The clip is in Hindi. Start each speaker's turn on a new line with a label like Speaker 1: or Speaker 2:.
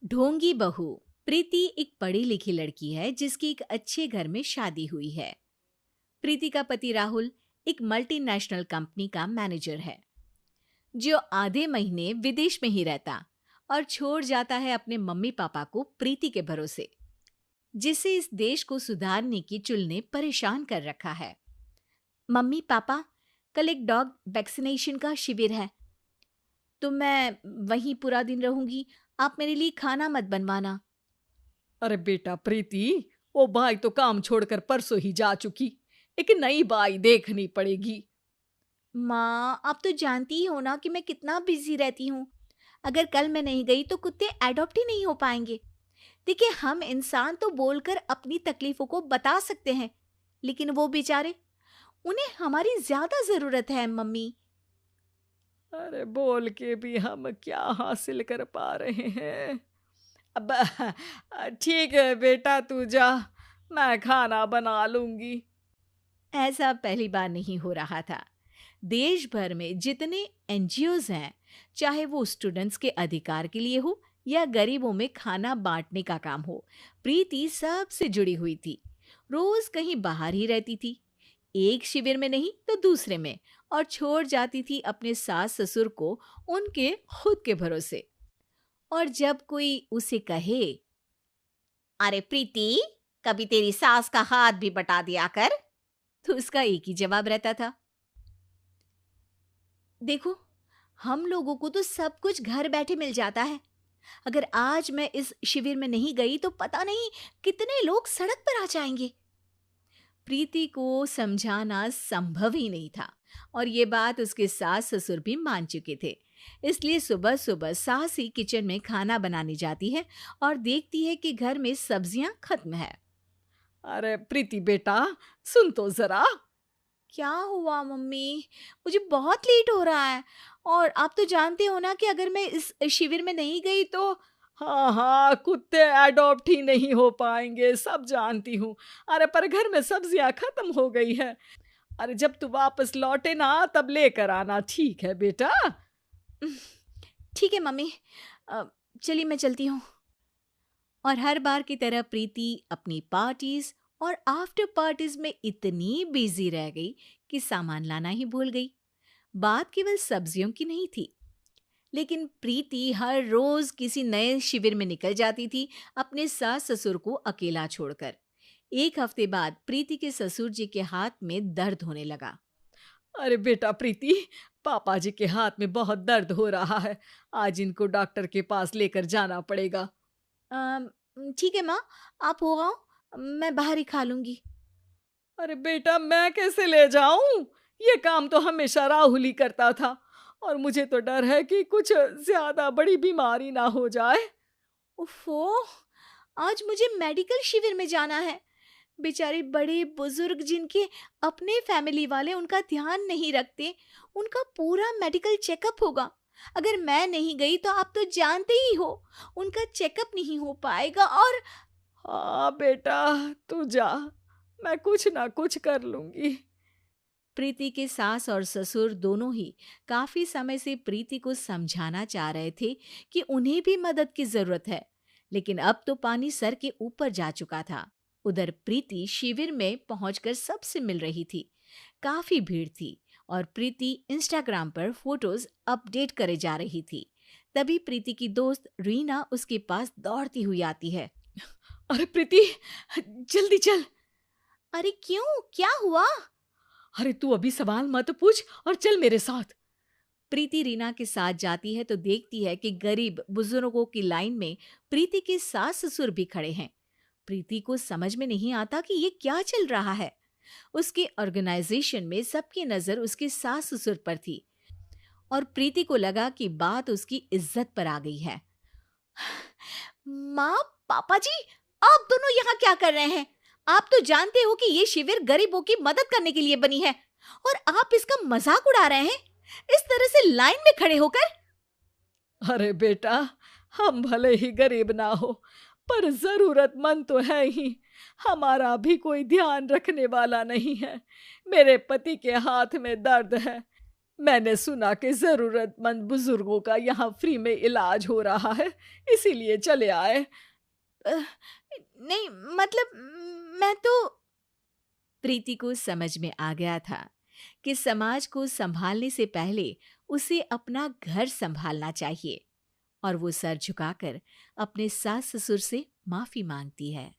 Speaker 1: ढोंगी बहू। प्रीति एक पढ़ी लिखी लड़की है जिसकी एक अच्छे घर में शादी हुई है। प्रीति का पति राहुल एक मल्टीनेशनल कंपनी का मैनेजर है जो आधे महीने विदेश में ही रहता और छोड़ जाता है अपने मम्मी पापा को प्रीति के भरोसे, जिसे इस देश को सुधारने की चुल ने परेशान कर रखा है। मम्मी पापा, कल एक डॉग वैक्सीनेशन का शिविर है तो मैं वहीं पूरा दिन रहूंगी। आप मेरे लिए खाना मत बनवाना।
Speaker 2: अरे बेटा प्रीति, वो बाई तो काम छोड़कर परसों ही जा चुकी। एक नई बाई देखनी पड़ेगी।
Speaker 1: माँ, आप तो जानती ही हो ना कि मैं कितना बिजी रहती हूँ। अगर कल मैं नहीं गई तो कुत्ते एडॉप्ट ही नहीं हो पाएंगे। देखिए, हम इंसान तो बोलकर अपनी तकलीफों को बता सकते हैं, लेकिन वो बेचारे, उन्हें हमारी ज्यादा जरूरत है मम्मी।
Speaker 2: अरे बोल के भी हम क्या हासिल कर पा रहे हैं। अब ठीक है बेटा, तू जा, मैं खाना बना लूंगी।
Speaker 1: ऐसा पहली बार नहीं हो रहा था। देश भर में जितने एनजीओज हैं, चाहे वो स्टूडेंट्स के अधिकार के लिए हो या गरीबों में खाना बांटने का काम हो, प्रीति सबसे जुड़ी हुई थी। रोज कहीं बाहर ही रहती थी, एक शिविर में नहीं तो दूसरे में, और छोड़ जाती थी अपने सास ससुर को उनके खुद के भरोसे। और जब कोई उसे कहे, अरे प्रीति, कभी तेरी सास का हाथ भी बटा दिया कर, तो उसका एक ही जवाब रहता था, देखो, हम लोगों को तो सब कुछ घर बैठे मिल जाता है। अगर आज मैं इस शिविर में नहीं गई तो पता नहीं कितने लोग सड़क पर आ जाएंगे। प्रीति को समझाना संभव ही नहीं था, और ये बात उसके सास ससुर भी मान चुके थे। इसलिए सुबह सुबह सास ही किचन में खाना बनाने जाती है और देखती है कि घर में सब्जियां खत्म है।
Speaker 2: अरे प्रीति बेटा, सुन तो जरा।
Speaker 1: क्या हुआ मम्मी? मुझे बहुत लेट हो रहा है, और आप तो जानते हो ना कि अगर मैं इस शिविर में नहीं गई तो।
Speaker 2: हाँ हाँ, कुत्ते एडॉप्ट ही नहीं हो पाएंगे, सब जानती हूँ। अरे पर घर में सब्जियां खत्म हो गई है। अरे जब तू वापस लौटे ना तब लेकर आना, ठीक है बेटा?
Speaker 1: ठीक है मम्मी, चलिए मैं चलती हूँ। और हर बार की तरह प्रीति अपनी पार्टीज और आफ्टर पार्टीज में इतनी बिजी रह गई कि सामान लाना ही भूल गई। बात केवल सब्जियों की नहीं थी, लेकिन प्रीति हर रोज किसी नए शिविर में निकल जाती थी, अपने सास ससुर को अकेला छोड़कर। एक हफ्ते बाद प्रीति के ससुर जी के हाथ में दर्द होने लगा।
Speaker 2: अरे बेटा प्रीति, पापा जी के हाथ में बहुत दर्द हो रहा है। आज इनको डॉक्टर के पास लेकर जाना पड़ेगा।
Speaker 1: "अम, ठीक है माँ, आप हो आओ, मैं बाहर ही खा लूंगी।
Speaker 2: अरे बेटा, मैं कैसे ले जाऊं? ये काम तो हमेशा राहुल ही करता था, और मुझे तो डर है कि कुछ ज्यादा बड़ी बीमारी ना हो जाए।
Speaker 1: उफ़ो, आज मुझे मेडिकल शिविर में जाना है। बेचारे बड़े बुजुर्ग जिनके अपने फैमिली वाले उनका ध्यान नहीं रखते, उनका पूरा मेडिकल चेकअप होगा। अगर मैं नहीं गई तो आप तो जानते ही हो, उनका चेकअप नहीं हो पाएगा। और
Speaker 2: हाँ बेटा, तू जा, मैं कुछ ना कुछ कर लूंगी।
Speaker 1: प्रीति के सास और ससुर दोनों ही काफी समय से प्रीति को समझाना चाह रहे थे कि उन्हें भी मदद की जरूरत है, लेकिन अब तो पानी सर के ऊपर जा चुका था। उधर प्रीति शिविर में पहुंचकर सबसे मिल रही थी। काफी भीड़ थी और प्रीति इंस्टाग्राम पर फोटोज अपडेट करे जा रही थी। तभी प्रीति की दोस्त रीना उसके पास दौड़ती हुई आती है।
Speaker 2: अरे प्रीति, जल्दी चल।
Speaker 1: अरे क्यों, क्या हुआ?
Speaker 2: अरे तू अभी सवाल मत पूछ और चल मेरे साथ।
Speaker 1: प्रीति रीना के साथ जाती है तो देखती है कि गरीब बुजुर्गों की लाइन में प्रीति के सास ससुर भी खड़े हैं। प्रीति को समझ में नहीं आता कि ये क्या चल रहा है। उसके ऑर्गेनाइजेशन में सबकी नजर उसके सास ससुर पर थी, और प्रीति को लगा कि बात उसकी इज्जत पर आ गई है। माँ, पापा जी, आप दोनों यहाँ क्या कर रहे हैं? आप तो जानते हो कि ये शिविर गरीबों की मदद करने के लिए बनी है, और आप इसका मजाक उड़ा रहे हैं इस तरह से लाइन में खड़े होकर।
Speaker 2: अरे बेटा, हम भले ही गरीब ना हो, पर जरूरतमंद तो है ही। हमारा भी कोई ध्यान रखने वाला नहीं है। मेरे पति के हाथ में दर्द है, मैंने सुना कि जरूरतमंद बुजुर्गों का यहाँ फ्री में इलाज हो रहा है, इसीलिए चले आए।
Speaker 1: अ, नहीं, मतलब मैं तो। प्रीति को समझ में आ गया था कि समाज को संभालने से पहले उसे अपना घर संभालना चाहिए, और वो सर झुकाकर अपने सास ससुर से माफी मांगती है।